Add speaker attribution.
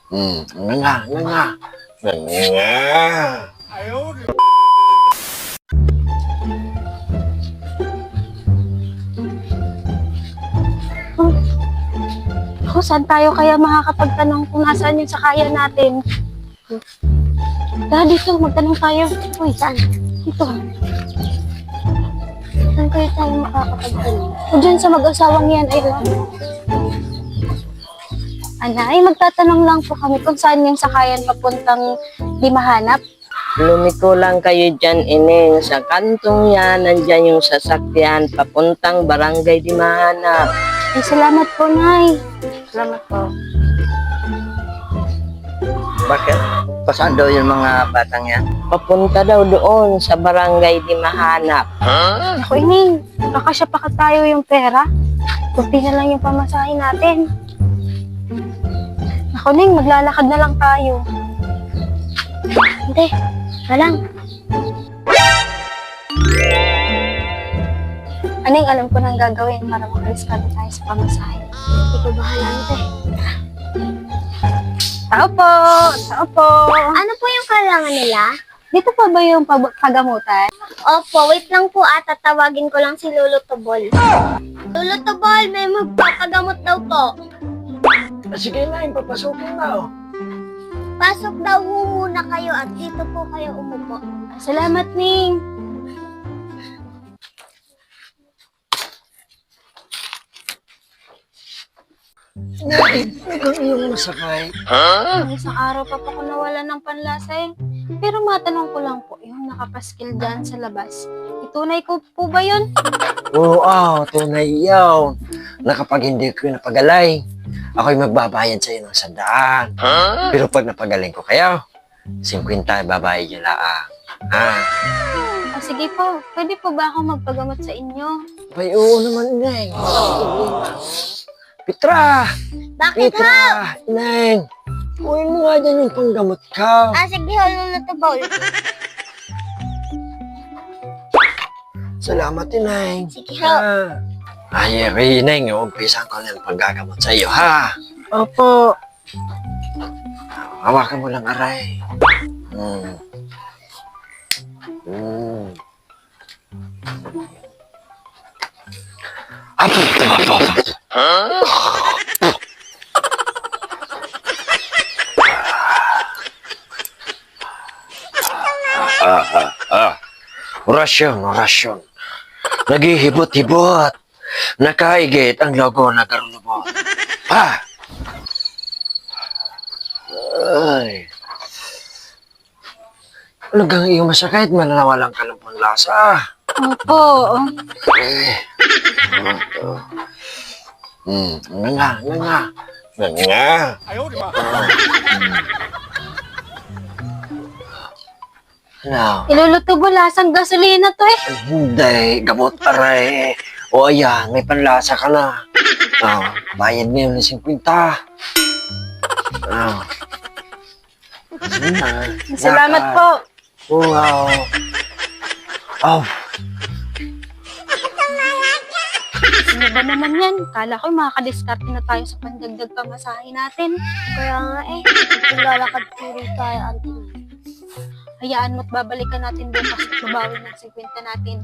Speaker 1: Nga nga. Nga.
Speaker 2: Ako, saan tayo kaya makakapagtanong kung nasaan yung sakayan natin? Tara dito, magtanong tayo. Uy, saan? Dito. Saan kaya tayo makakapagtanong? O dyan sa mag-asawang yan, ayun. Anay, magtatanong lang po kami kung saan yung sakayan papuntang di mahanap.
Speaker 3: Lumiko lang kayo dyan, Ineng. Sa kantong yan, nandyan yung sasakyan papuntang barangay di mahanap.
Speaker 2: Ay, salamat po, Nay. Salamat po.
Speaker 1: Bakit? Pasaan daw yung mga batang yan?
Speaker 3: Papunta daw doon sa barangay di mahanap.
Speaker 2: Ako, Ining, kakasya pa tayo yung pera. Kunti na lang yung pamasahin natin. Ako, Ning, maglalakad na lang tayo. Hindi, walang. Aning, alam ko nang gagawin para makaliskado tayo sa pamasahin. Hindi ko bahala nito eh. Tao po! Tao po!
Speaker 4: Ano po yung kailangan nila?
Speaker 2: Dito pa ba yung pagamutan?
Speaker 4: Opo, wait lang po at tatawagin ko lang si Lolo Tobol. Lolo Tobol, may magpapagamot daw po.
Speaker 1: Sige na, papasukin na.
Speaker 4: Pasok daw po muna kayo at dito po kayo umupo.
Speaker 2: Salamat, Ning!
Speaker 1: Nay, ikaw yung masakay.
Speaker 2: Isang araw pa po ko nawala ng panlasa eh. Pero matanong ko lang po, yung nakapaskil dyan sa labas, itunay ko po ba yun?
Speaker 1: Oo, tunay yaw. Nakapag hindi ko napagalay, ako'y magbabayad sa'yo ng 100. Pero pag napagaling ko kayo, 50 babayad niyo lang. Ha?
Speaker 2: O sige po, pwede po ba ako magpagamot sa inyo?
Speaker 1: Ay, oo naman, Ineng. Petra!
Speaker 4: Bakit ha?
Speaker 1: Petra! Ineng! Kuhin mo nga dyan yung panggamot ka.
Speaker 4: Sige ho, Lolo Tobol.
Speaker 1: Salamat, Ineng.
Speaker 4: Sige ho.
Speaker 1: Ay, Ineng, umpisan ko na yung paggagamot sa iyo, ha?
Speaker 3: Opo.
Speaker 1: Hawakan mo lang, aray. Hmm. Hmm. Apo, apo, apo. Orasyon, orasyon. Naghihibot-hibot. Nakaigit ang logo na karulubot. Ha? Ay. Talagang iyong masakit, mananawalan ka ng panlasa.
Speaker 2: Opo.
Speaker 1: Nga. Nga. Ano?
Speaker 2: Iluluto mo lasang gasolina to eh.
Speaker 1: Hindi, gamot aray. O ayan, may panlasa ka na. Bayad mo yun ng 50. Sige na.
Speaker 2: Salamat
Speaker 1: Lakad.
Speaker 2: po.
Speaker 1: Wow. Oh.
Speaker 2: Ano ba naman yan? Kala ko makakadiskarte na tayo sa pandagdag pamasahin natin.
Speaker 4: Kaya nga eh, maglalakad puro tayo, auntie.
Speaker 2: Hayaan mo't babalikan natin bukas at babawi ng 50 natin.